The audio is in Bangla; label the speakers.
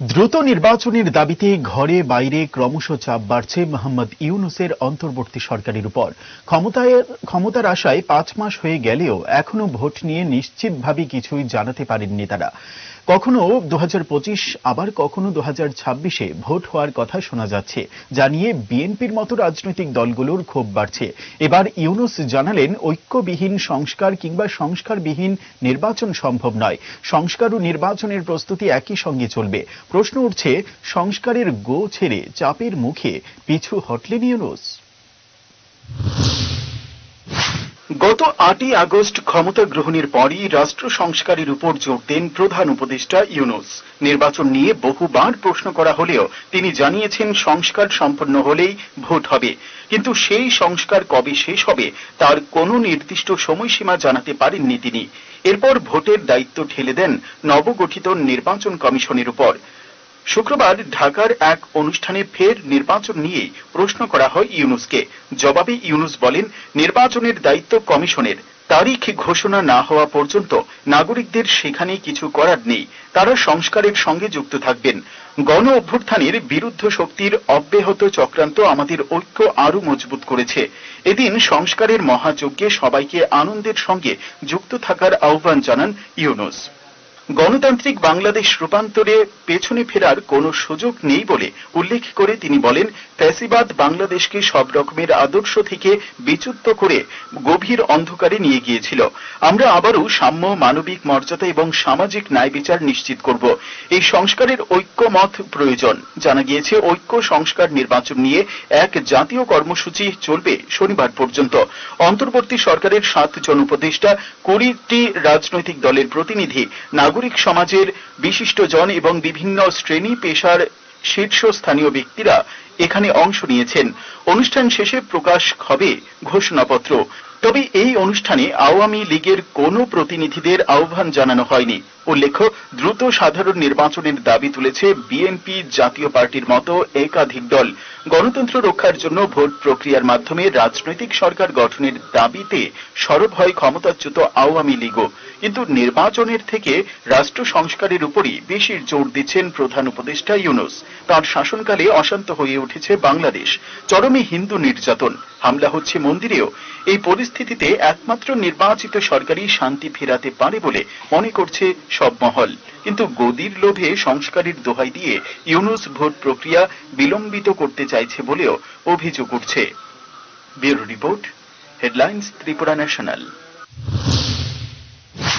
Speaker 1: দ্রুত নির্বাচনের দাবিতে ঘরে বাইরে ক্রমশ চাপ বাড়ছে মোহাম্মদ ইউনূসের অন্তর্বর্তী সরকারের উপর। ক্ষমতার আশায় ৫ মাস হয়ে গেলেও এখনো ভোট নিয়ে নিশ্চিতভাবে কিছুই জানাতে পারেননি তারা। কখনো ২০২৫ আবার কখনো ২০২৬-এ ভোট হওয়ার কথা শোনা যাচ্ছে, যা নিয়ে বিএনপির মতো রাজনৈতিক দলগুলোর ক্ষোভ বাড়ছে। এবার ইউনূস জানালেন, ঐক্যবিহীন সংস্কার কিংবা সংস্কারবিহীন নির্বাচন সম্ভব নয়। সংস্কার ও নির্বাচনের প্রস্তুতি একই সঙ্গে চলবে। প্রশ্ন উঠছে, সংস্কারের গো ছেড়ে চাপের মুখে পিছু হটলেন ইউনূস? গত ৮ই আগস্ট ক্ষমতা গ্রহণের পরই রাষ্ট্র সংস্কারের উপর জোর দেন প্রধান উপদেষ্টা ইউনূস। নির্বাচন নিয়ে বহুবার প্রশ্ন করা হলেও তিনি জানিয়েছেন সংস্কার সম্পন্ন হলেই ভোট হবে, কিন্তু সেই সংস্কার কবে শেষ হবে তার কোনো নির্দিষ্ট সময়সীমা জানাতে পারেননি তিনি। এরপর ভোটের দায়িত্ব ঠেলে দেন নবগঠিত নির্বাচন কমিশনের উপর। শুক্রবার ঢাকার এক অনুষ্ঠানে ফের নির্বাচন নিয়ে প্রশ্ন করা হয় ইউনূসকে। জবাবে ইউনূস বলেন, নির্বাচনের দায়িত্ব কমিশনের। তারিখ ঘোষণা না হওয়া পর্যন্ত নাগরিকদের সেখানে কিছু করার নেই। তারা সংস্কারের সঙ্গে যুক্ত থাকবেন। গণ অভ্যুত্থানের বিরুদ্ধ শক্তির অব্যাহত চক্রান্ত আমাদের ঐক্য আরো মজবুত করেছে। এদিন সংস্কারের মহাযজ্ঞে সবাইকে আনন্দের সঙ্গে যুক্ত থাকার আহ্বান জানান ইউনূস। গণতান্ত্রিক বাংলাদেশ রূপান্তরে পেছনে ফেরার কোনো সুযোগ নেই বলে উল্লেখ করে তিনি বলেন, ফ্যাসিবাদ বাংলাদেশকে সব রকমের আদর্শ থেকে বিচ্যুত করে গভীর অন্ধকারে নিয়ে গিয়েছিল। আমরা আবারও সাম্য, মানবিক মর্যাদা এবং সামাজিক ন্যায় বিচার নিশ্চিত করব। এই সংস্কারের ঐক্যমত প্রয়োজন। জানা গিয়েছে, ঐক্য সংস্কার নির্বাচন নিয়ে এক জাতীয় কর্মসূচি চলবে শনিবার পর্যন্ত। অন্তর্বর্তী সরকারের ৭ জন উপদেষ্টা, ২০টি রাজনৈতিক দলের প্রতিনিধি, নাগরিক সমাজের বিশিষ্টজন এবং বিভিন্ন শ্রেণী পেশার শীর্ষস্থানীয় ব্যক্তিরা এখানে অংশ নিয়েছেন। অনুষ্ঠান শেষে প্রকাশ হবে ঘোষণাপত্র। তবে এই অনুষ্ঠানে আওয়ামী লীগের কোনো প্রতিনিধিদের আহ্বান জানানো হয়নি। উল্লেখ্য, দ্রুত সাধারণ নির্বাচনের দাবি তুলেছে বিএনপি, জাতীয় পার্টির মতো একাধিক দল। গণতন্ত্র রক্ষার জন্য ভোট প্রক্রিয়ার মাধ্যমে রাজনৈতিক সরকার গঠনের দাবিতে সরব হয় ক্ষমতাচ্যুত আওয়ামী লীগও। কিন্তু নির্বাচনের থেকে রাষ্ট্র সংস্কারের উপরই বেশি জোর দিচ্ছেন প্রধান উপদেষ্টা ইউনূস। তার শাসনকালে অশান্ত হয়ে উঠেছে বাংলাদেশ। চরমে হিন্দু নির্যাতন, হামলা হচ্ছে মন্দিরেও। এই পরিস্থিতিতে একমাত্র নির্বাচিত সরকারই শান্তি ফেরাতে পারে বলে মনে করছে সব মহল। কিন্তু গদির লোভে সংস্কারের দোহাই দিয়ে ইউনূস ভোট প্রক্রিয়া বিলম্বিত করতে চাইছে বলেও অভিযোগ উঠছে। Bureau report, headlines, Tripura national.